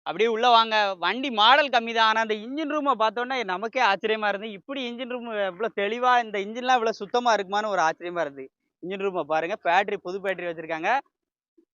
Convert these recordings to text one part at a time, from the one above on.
அப்படியே உள்ள வாங்க. வண்டி மாடல் கம்மி தான். ஆனா அந்த இன்ஜின் ரூம பார்த்தோன்னே நமக்கே ஆச்சரியமா இருந்தது. இப்படி இன்ஜின் ரூம் இவ்வளோ தெளிவா இந்த இன்ஜின்லாம் இவ்வளோ சுத்தமா இருக்குமான்னு ஒரு ஆச்சரியமா இருந்தது. இன்ஜின் ரூம பாருங்க. புது பேட்டரி வச்சிருக்காங்க.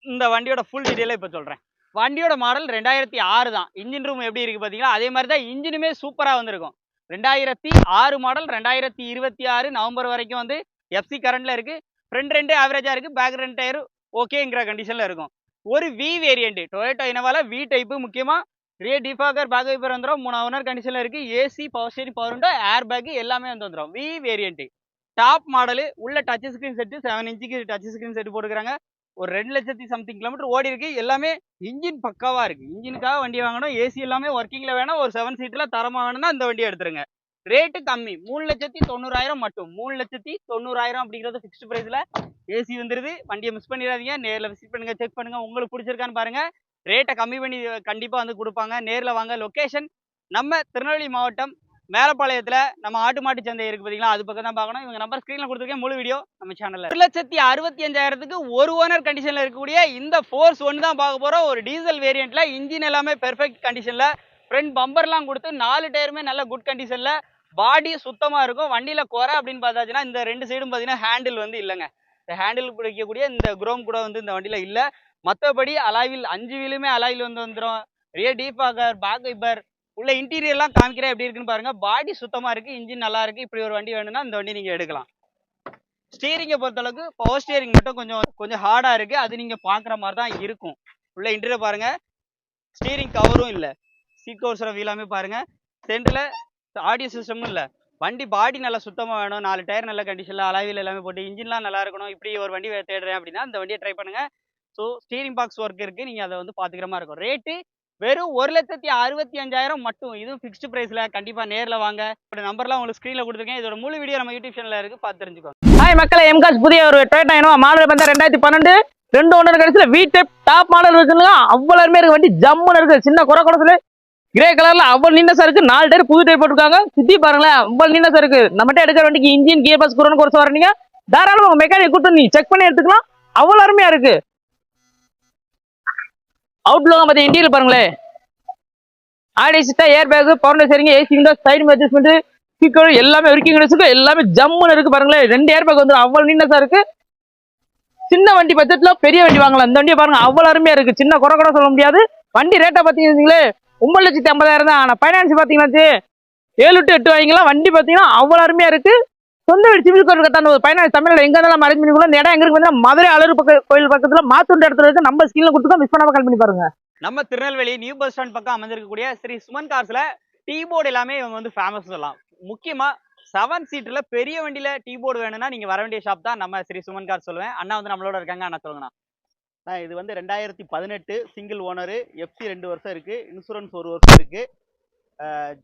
இந்த வண்டியோட ஃபுல் டீட்டெயில இப்ப சொல்றேன். வண்டியோட மாடல் 2006 தான். இன்ஜின் ரூம் எப்படி இருக்கு பார்த்தீங்களா? அதே மாரி தான் இன்ஜினுமே சூப்பரா வந்திருக்கும். 2006 மாடல் 2026 நவம்பர் வரைக்கும் வந்து எஃப்சி கரண்ட்ல இருக்கு. ஃப்ரண்ட் 2 ஆவரேஜா இருக்கு. பேக் 2 டயர் ஓகேங்கிற கண்டிஷன்ல இருக்கும். ஒரு வி வேரியன்ட் டொயோட்டா இனோவால வி டைப் முக்கியமா ரியர் டிஃபாகர் பேக் வைப்பர் வந்துடும். 3 ஓனர் கண்டிஷன்ல இருக்கு. AC power steering power window air bag எல்லாமே வந்துடும். வி வேரியன்ட் டாப் மாடல் உள்ள டச் ஸ்கிரீன் செட் 7 இன்ச்சுக்கு டச் ஸ்கிரீன் செட் போட்டுக்கிறாங்க. ஒரு 2,00,000 சம்திங் கிலோமீட்டர் ஓடி இருக்கு. எல்லாமே இன்ஜின் பக்காவா இருக்கு. இன்ஜினுக்காக வண்டி வாங்கணும். ஏசி எல்லாமே ஒர்க்கிங்ல வேணும். ஒரு 7 சீட்ல தரமா வேணும்னா இந்த வண்டியை எடுத்துருங்க. ரேட்டு கம்மி 3,90,000 மட்டும். 3,90,000 அப்படிங்கிறது ஃபிக்ஸ்டு பிரைஸ்ல ஏசி வந்துருது. வண்டியை மிஸ் பண்ணிடாதீங்க. நேரில் விசிட் பண்ணுங்க, செக் பண்ணுங்க, உங்களுக்கு பிடிச்சிருக்கான்னு பாருங்க. ரேட்டை கம்மி பண்ணி கண்டிப்பா வந்து கொடுப்பாங்க. நேரில் வாங்க. லொகேஷன் நம்ம திருநெல்வேலி மாவட்டம் மேலப்பாளையத்துல நம்ம ஆட்டு மாட்டு சந்தை இருக்கு பாத்தீங்களா, அது பக்கம் தான் பார்க்கணும். இவங்க நம்பர் ஸ்கிரீன்ல கொடுத்துருக்கேன். முழு வீடியோ நம்ம சேனல்ல. 1,65,000க்கு ஒரு ஓனர் கண்டிஷன்ல இருக்கக்கூடிய இந்த ஃபோர்ஸ் ஒன் தான் பார்க்க போறோம். ஒரு டீசல் வேரியன்ட்ல இன்ஜின் எல்லாமே பெர்ஃபெக்ட் கண்டிஷன்ல, ஃப்ரண்ட் பம்பர்லாம் கொடுத்து 4 டயருமே நல்ல குட் கண்டிஷன்ல, பாடி சுத்தமா இருக்கும். வண்டியில குறை அப்படின்னு பார்த்தாச்சுன்னா இந்த 2 சைடும் பார்த்தீங்கன்னா ஹேண்டில் வந்து இல்லைங்க. இந்த ஹேண்டில் பிடிக்கக்கூடிய இந்த குரோம் கூட வந்து இந்த வண்டியில இல்ல. மற்றபடி அலாயில் 5 வீலுமே அலாயில் வந்து வந்துடும். ரியர் டீஃபாகர் பேக் வைப்பர் உள்ள இன்டீரியர்லாம் காமிக்கிறேன் எப்படி இருக்குன்னு பாருங்க. பாடி சுத்தமா இருக்கு, இன்ஜின் நல்லா இருக்கு. இப்படி ஒரு வண்டி வேணும்னா இந்த வண்டி நீங்க எடுக்கலாம். ஸ்டீரிங்கை பொறுத்தளவுக்கு பவர் ஸ்டீரிங் மட்டும் கொஞ்சம் ஹார்டா இருக்கு. அது நீங்க பாக்குற மாதிரி தான் இருக்கும். உள்ள இன்டீரியர் பாருங்க. ஸ்டீரிங் கவரும் இல்ல. சீட் கவர்ஸ் வீலாமே பாருங்க. சென்டர்ல ஆடியோ சிஸ்டமும் இல்ல. வண்டி பாடி நல்லா சுத்தமா வேணும். 4 டயர் நல்ல கண்டிஷன்ல அலாயில் எல்லாமே போட்டு இன்ஜின்லாம் நல்லா இருக்கணும். இப்படி ஒரு வண்டி தேடுறேன் அப்படின்னா இந்த வண்டியை ட்ரை பண்ணுங்க. ஸோ ஸ்டீரிங் பாக்ஸ் ஒர்க் இருக்கு. நீங்க அதை வந்து பாத்துக்கிற மாதிரி இருக்கும். ரேட்டு வெறும் 1,65,000 மட்டும். இதுவும் ஃபிக்ஸ்டு பிரைஸ்ல. கண்டிப்பா நேர்ல வாங்க. நம்பர்லாம் உங்களுக்கு ஸ்கிரீன்ல கொடுத்துருக்கேன். இதோட முழு வீடியோ நம்ம யூடியூப் சேனல்ல இருக்கு, பார்த்து தெரிஞ்சுக்கோங்க. ஹாய் மக்களே, எம்காஸ் புதிய ஒரு டொயோட்டா இனோவா மாடல் பார்த்தா 2012 2 ஓனர் கடைசியில் வி டைப் டாப் மாடல் இருக்குங்க. அவ்வளவுமே இருக்கு. வண்டி ஜம்முன்னு இருக்கு. சின்ன குறை சொல்லு கிரே கலர்ல அவ்வளவு நீண்டஸா இருக்கு. 4 டயர் புது டயர் போட்டுருக்காங்க. சுத்தி பாருங்களேன், அவ்வளவு நீண்டஸா இருக்கு. நம்மகிட்ட எடுக்கிற வண்டிக்கு இன்ஜின் கியர் பாக்ஸ் குரோன் குறைச்சு வரீங்க, தாராளமா உங்க மெக்கானிக் கூட்டு நீ செக் பண்ணி எடுத்துக்கலாம். அவ்வளவு அருமையா இருக்கு. அவுட்லுக் பத்தி இன்டீரியர் பாருங்களேன். ஆடி சிட்டா ஏர் பேக் பவர் சரிங்க, AC window side adjustment speaker எல்லாமே ஒர்க்கிங் இருக்கு. எல்லாமே ஜம்முன்னு இருக்கு. பாருங்களேன், 2 ஏர் பேக் வந்து அவ்வளவு நீண்டஸா இருக்கு. சின்ன வண்டி பட்ஜெட்ல பெரிய வண்டி வாங்கலாம். இந்த வண்டியை பாருங்க, அவ்வளவு அருமையா இருக்கு. சின்ன குறை கூட சொல்ல முடியாது. வண்டி ரேட்டா பாத்தீங்களே 9,50,000 தான். ஆனா பைனான்ஸ் பாத்தீங்கன்னா 7 to 8 வாங்கிக்கலாம். வண்டி பாத்தீங்கன்னா அவ்வளவு அருமையா இருக்கு. சொந்த வீடு சிவில் கோயில் கட்டான ஒரு பைனான்ஸ் தமிழ்ல எங்க இருந்தாலும் அரேஞ்ச் பண்ணிக்கலாம். இந்த இடம் எங்க இருக்கு? மதுரை அழகு கோயில் பக்கத்துல மாத்துண்ட இடத்துல இருக்கு. நம்ம ஸ்கிரீன்ல கொடுத்துருக்கோம். மிஸ் பண்ணாம கால் பண்ணி பாருங்க. நம்ம திருநெல்வேலி நியூ பஸ் ஸ்டாண்ட் பக்கம் அமைஞ்சிருக்கக்கூடிய ஸ்ரீ சுமன் கார்ஸ்ல டீ போர்டு எல்லாமே இவங்க வந்து ஃபேமஸ் சொல்லலாம். முக்கியமா 7 சீட்ல பெரிய வண்டியில டீ போர்டு வேணும்னா நீங்க வர வேண்டிய ஷாப் தான் நம்ம ஸ்ரீ சுமன் கார்ஸ் சொல்லுவேன். அண்ணா வந்து நம்மளோட இருக்காங்க. அண்ணா சொல்லுங்கண்ணா. இது வந்து 2018 சிங்கிள் ஓனரு, எஃப்சி 2 வருஷம் இருக்கு, இன்சூரன்ஸ் 1 வருஷம் இருக்கு.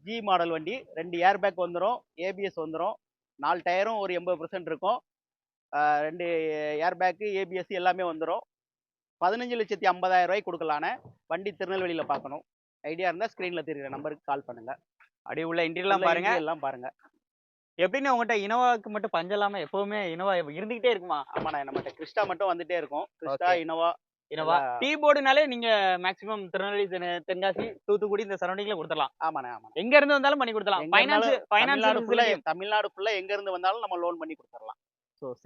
ஜி மாடல் வண்டி, 2 ஏர் பேக் வந்துடும், ஏபிஎஸ் வந்துடும், 4 டயரும் ஒரு 80% இருக்கும். 2 ஏர் பேக்கு ஏபிஎஸ் எல்லாமே வந்துடும். 15,50,000 ரூபாய்க்கு கொடுக்கலான்னு. வண்டி திருநெல்வேலியில் பார்க்கணும். ஐடியா இருந்தால் ஸ்க்ரீனில் தெரியுற நம்பருக்கு கால் பண்ணுங்க. அப்படியே உள்ள இன்டீரியர்லாம் பாருங்க. எல்லாம் பாருங்க. எப்படின்னு உங்கள்கிட்ட இனோவாவுக்கு மட்டும் பஞ்சம் இல்லாம எப்பவுமே இனோவா இருந்துகிட்டே இருக்குமா? ஆமாண்ணா, நம்மகிட்ட கிறிஸ்டா மட்டும் வந்துட்டே இருக்கும். கிறிஸ்டா இனோவா டீ போர்டுனாலே நீங்க மேக்ஸிமம் திருநெல்வேலி, தென்காசி, தூத்துக்குடி இந்த சரௌண்டிங்ல கொடுத்துடலாம். ஆமாண்ணே, ஆமா. எங்க இருந்து வந்தாலும் பண்ணி கொடுத்துடலாம். தமிழ்நாடு ஃபுல்லா எங்க இருந்து வந்தாலும் நம்ம லோன் பண்ணி கொடுத்துடலாம்.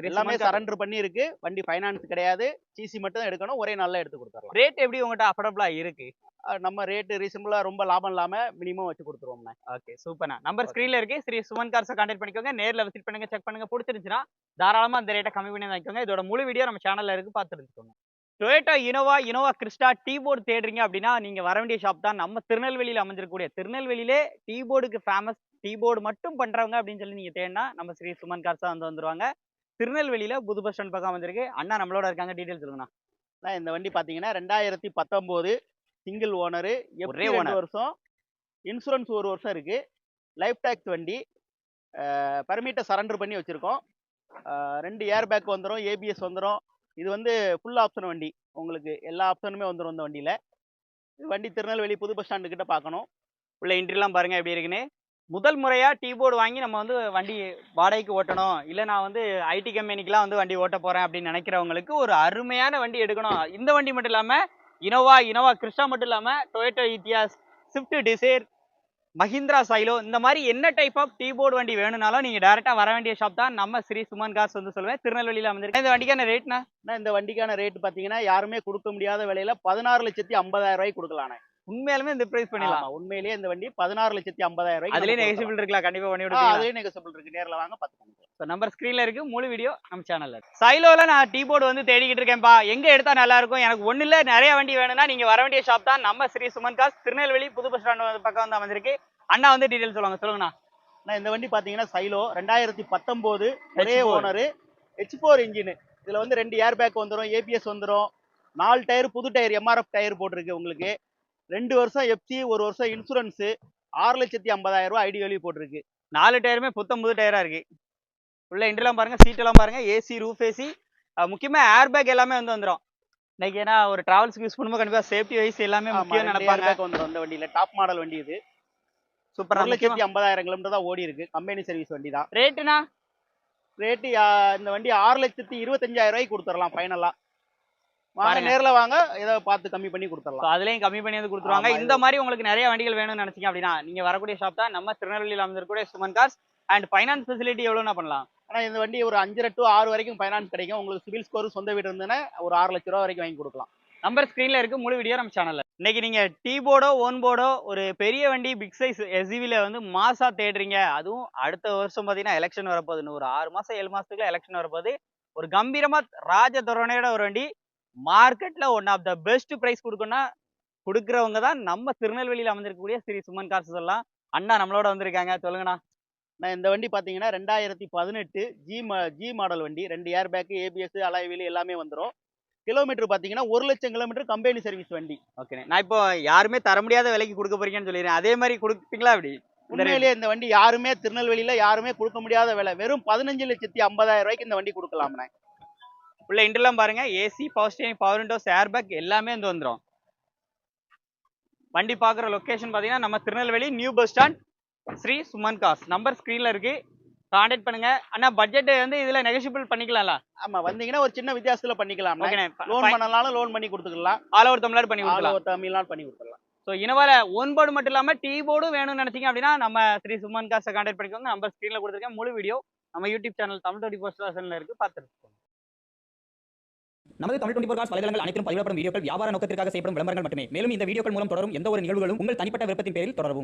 எல்லாமே சரண்டர் பண்ணி இருக்கு. வண்டி ஃபைனான்ஸ் கிடையாது, சிசி மட்டும் தான் எடுக்கணும். ஒரே நாள்ல எடுத்து கொடுத்துடலாம். ரேட் எப்படி உங்கள்கிட்ட அஃபோர்டபுளா இருக்கு? நம்ம ரேட் ரீசனபிளா, ரொம்ப லாபம் இல்லாம மினிமம் வச்சு கொடுத்துருவோம்ண்ணே. ஓகே, சூப்பர்ண்ணா. நம்பர் ஸ்கிரீன்ல இருக்கு. ஸ்ரீ சுமன் கார்ஸை கான்டாக்ட் பண்ணிக்கோங்க. நேர்ல விசிட் பண்ணுங்க, செக் பண்ணுங்க. பிடிச்சிருந்துச்சுன்னா தாராளமா அந்த ரேட்டை கம்மி பண்ணி வாங்கிக்கோங்க. இதோட முழு வீடியோ நம்ம சேனல்ல இருக்கு, பார்த்து தெரிஞ்சுக்கோங்க. Toyota Innova Crysta T board தேடுறீங்க அப்படின்னா நீங்க வர வேண்டிய ஷாப் தான் நம்ம திருநெல்வேலியில் அமைஞ்சிருக்கக்கூடிய, திருநெல்வேலியிலே டீ போர்டுக்கு ஃபேமஸ், டீ போர்டு மட்டும் பண்றவங்க அப்படின்னு சொல்லி நீங்க தேடினா நம்ம ஸ்ரீ சுமன் கார்ஸா வந்து வந்துருவாங்க. திருநெல்வேலியில புது பஸ் ஸ்டாண்ட் பக்கம் அமைஞ்சிருக்கு. அண்ணா நம்மளோட இருக்காங்க. டீடைல் சொல்லுங்கண்ணா. இந்த வண்டி பாத்தீங்கன்னா 2019 சிங்கிள் ஓனரு, ஒரே 1 வருஷம், இன்சூரன்ஸ் 1 வருஷம் இருக்கு, லைஃப் டாக்ஸ் வண்டி, பர்மிட்டை சரண்டர் பண்ணி வச்சிருக்கோம். 2 ஏர் பேக் வந்துடும், ஏபிஎஸ் வந்துடும். இது வந்து ஃபுல் ஆப்ஷன் வண்டி. உங்களுக்கு எல்லா ஆப்ஷனுமே வந்துடும் இந்த வண்டியில. வண்டி திருநெல்வேலி புது பஸ் ஸ்டாண்டு கிட்ட பார்க்கணும். உள்ள இன்ட்ரிலாம் பாருங்க எப்படி இருக்குன்னு. முதல் முறையா டீ போர்டு வாங்கி நம்ம வந்து வண்டி வாடகைக்கு ஓட்டணும், இல்லை நான் வந்து ஐடி கம்பெனிக்கெலாம் வந்து வண்டி ஓட்ட போறேன் அப்படின்னு நினைக்கிறவங்களுக்கு ஒரு அருமையான வண்டி எடுக்கணும். இந்த வண்டி மட்டும் இல்லாமல் இனோவா கிறிஸ்டா மட்டும் இல்லாம Toyota Etios, Swift Dzire, Mahindra Xylo, இந்த மாதிரி என்ன டைப் ஆஃப் டீ போர்டு வண்டி வேணும்னாலும் நீங்க டைரக்டா வர வேண்டிய ஷாப் தான் நம்ம ஸ்ரீ சுமன் கார்ஸ் வந்து சொல்லுவேன், திருநெல்வேலியில அமைஞ்சிருக்கு. இந்த வண்டிக்கான ரேட்னா இந்த வண்டிக்கான ரேட் பாத்தீங்கன்னா யாருமே கொடுக்க முடியாத விலையில 16,50,000 ரூபாய்க்கு கொடுக்கலாண்ணே. உண்மையாலுமே இந்த பிரைஸ் பண்ணிடலாம். உண்மையிலேயே இந்த வண்டி 16,50,000 ரூபாய்க்கு அதுலயே நெகோஷியபிள் இருக்கலாம், கண்டிப்பா பண்ணி விடுவீங்க. அதுலயே நெகோஷியபிள் இருக்கு, நேர்ல வாங்க பாத்துக்கோங்க. நம்பர் ஸ்கிரீன்ல இருக்கு, முழு வீடியோ நம்ம சேனல்ல இருக்கு. சைலோல நான் டீ போர்டு வந்து தேடிக்கிட்டு இருக்கேன்ப்பா, எங்க எடுத்தா நல்லா இருக்கும், எனக்கு ஒண்ணு இல்ல நிறைய வண்டி வேணும்னா நீங்க வர வேண்டிய ஷாப் தான் நம்ம ஸ்ரீ சுமன் கார்ஸ், திருநெல்வேலி புது பஸ் ஸ்டாண்ட் பக்கம் வந்து அமைஞ்சிருக்கு. அண்ணா வந்து டீடைல் சொல்லுங்கண்ணா. இந்த வண்டி பாத்தீங்கன்னா சைலோ 2019 ஒரே ஓனர், H4 இன்ஜின். இதுல வந்து 2 ஏர் பேக் வந்துடும், ஏபிஎஸ் வந்துடும், 4 டயர் புது டயர் எம்ஆர்எஃப் டயர் போட்டிருக்கு உங்களுக்கு, 2 வருஷம் எஃப்சி, 1 வருஷம் இன்சூரன்ஸ், 6,50,000 ரூபாய் ஐடி வேல்யூ போட்டிருக்கு. 4 டயருமே புத்தம் புது டயரா இருக்கு. உள்ள இன்டர்லாம் பாருங்க, சீட் எல்லாம் பாருங்க, ஏசி, ரூஃப் ஏசி, முக்கியமா ஏர் பேக் எல்லாமே வந்து வந்துடும். இன்னைக்கு ஏன்னா ஒரு டிராவல்ஸ்க்கு யூஸ் பண்ணும்போது கண்டிப்பா சேஃப்டி வைஸ் எல்லாமே முக்கியம் நினைப்பாங்க. வந்துடும் இந்த வண்டியில. டாப் மாடல் வண்டி இது. சூப்பர். 1,50,000 கிலோமீட்டர் தான் ஓடி இருக்கு, கம்பெனி சர்வீஸ் வண்டி தான். ரேட்டுனா ரேட்டு இந்த வண்டி 6,25,000 ரூபாய்க்கு கொடுத்துடலாம் ஃபைனலா. வாங்க நேர்ல வாங்க, ஏதோ பார்த்து கம்மி பண்ணி கொடுத்துடலாம். அதுலயும் கம்மி பண்ணி வந்து கொடுத்துருவாங்க. இந்த மாதிரி உங்களுக்கு நிறைய வண்டிகள் வேணும்னு நினைச்சீங்க அப்படின்னா நீங்க வரக்கூடிய ஷாப் தான் நம்ம திருநெல்வேலியில் அமைந்திருக்கக்கூடிய Suman cars. And finance facility எவ்வளோனா பண்ணலாம்? ஆனா இந்த வண்டி ஒரு 5 to 6 வரைக்கும் ஃபைனான்ஸ் கிடைக்கும். உங்களுக்கு சிவில் ஸ்கோர் சொந்த வீடு இருந்ததுன்னா ஒரு 6 லட்ச ரூபா வரைக்கும் வாங்கி கொடுக்கலாம். நம்பர் ஸ்கிரீன்ல இருக்கு, முழு வீடியோ நம்ம சேனல்ல. இன்னைக்கு நீங்க டீ போர்டோ ஓன் போர்டோ ஒரு பெரிய வண்டி பிக் சைஸ் எஸ்யூவில வந்து மாசா தேடுறீங்க, அதுவும் அடுத்த வருஷம் பாத்தீங்கன்னா எலெக்ஷன் வரப்போகுது, ஒரு 6 மாசம் 7 மாசத்துக்குள்ள எலெக்ஷன் வரப்போகுது. ஒரு கம்பீரமா ராஜ தோரணையோட ஒரு வண்டி மார்க்கெட்ல one of the best price கொடுக்கணும்னா கொடுக்குறவங்க தான் நம்ம திருநெல்வேலியில அமைந்திருக்கக்கூடிய ஸ்ரீ சுமன் கார்ஸ் சொல்லலாம். அண்ணா நம்மளோட வந்திருக்காங்க, சொல்லுங்கண்ணா. இந்த வண்டி பாத்தீங்கன்னா 2018 ஜி மாடல் வண்டி, 2 air bag, ABS, alloy wheel எல்லாமே வந்துடும். கிலோமீட்டர் பாத்தீங்கன்னா 1,00,000 கிலோமீட்டர் கம்பெனி சர்வீஸ் வண்டி. ஓகே, நான் இப்போ யாருமே தர முடியாத விலைக்கு கொடுக்க போறீங்கன்னு சொல்லிடுறேன், அதே மாதிரி கொடுப்பீங்களா? அப்படி உண்மையிலேயே இந்த வண்டி யாருமே திருநெல்வேலியில யாருமே கொடுக்க முடியாத விலை, வெறும் 15,50,000 ரூபாய்க்கு இந்த வண்டி கொடுக்கலாம்ண்ணே. உள்ள இன்டர்லாம் பாருங்க, AC, power steering, power windows, air bag எல்லாமே வந்து வந்துடும். வண்டி பார்க்குற லொக்கேஷன் பார்த்தீங்கன்னா நம்ம Tirunelveli new bus stand Sri Suman cars. Number ஸ்க்ரீனில் இருக்கு, கான்டாக்ட் பண்ணுங்க. அண்ணா பட்ஜெட் வந்து இதுல நெகோஷியபிள் பண்ணிக்கலாம்ல? ஆமா, வந்தீங்கன்னா ஒரு சின்ன வித்தியாசத்துல பண்ணிக்கலாம். லோன் பண்ணனாலும் லோன் பண்ணி கொடுத்துக்கலாம், ஆல் ஓவர் தமிழ்நாடு பண்ணி கொடுக்கலாம், தமிழ்நாடு பண்ணி கொடுத்துடலாம். ஸோ இனவால ஓன் போர்டு மட்டும் இல்லாமல் டீ போர்டும் வேணும்னு நினைச்சீங்க அப்படின்னா நம்ம ஸ்ரீ சுமன் கார்ஸை கான்டாக்ட் பண்ணிக்கோங்க. நம்பர் ஸ்க்ரீனில் கொடுத்துருக்கேன், முழு வீடியோ நம்ம யூடியூப் சேனல் தமிழ் 24 சேனல்ல இருக்கு, பார்த்துருக்கோம். நமது தமிழ் 24 கார்ஸ் வலைதளங்கள் அனைத்தும் பதிவிடப்படும் வீடியோக்கள் வியாபார நோக்கத்திற்காக செய்யப்படும் விளம்பரங்கள் மட்டுமே. மேலும் இந்த வீடியோக்கள் மூலம் தொடரும் எந்த ஒரு நிகழ்வுகளும் உங்கள் தனிப்பட்ட விருப்பத்தின் பேரில் தொடரவும்.